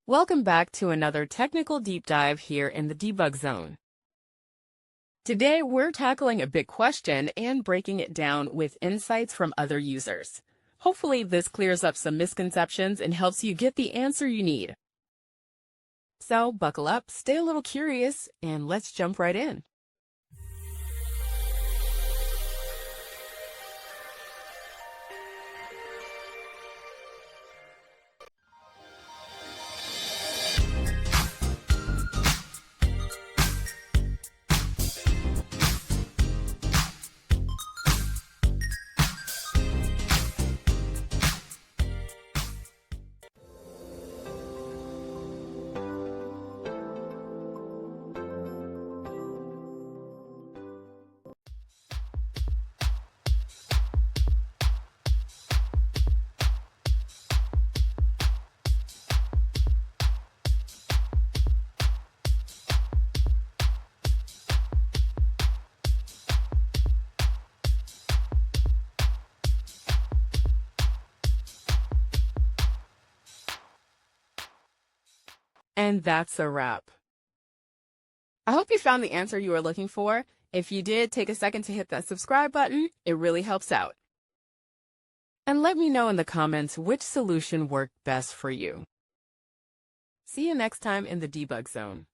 Welcome back to another technical deep dive here in the debug zone. Today, we're tackling a big question and breaking it down with insights from other users. Hopefully, this clears up some misconceptions and helps you get the answer you need. So, buckle up, stay a little curious, and let's jump right in. And that's a wrap. I hope you found the answer you were looking for. If you did, take a second to hit that subscribe button. It really helps out. And let me know in the comments which solution worked best for you. See you next time in the debug zone.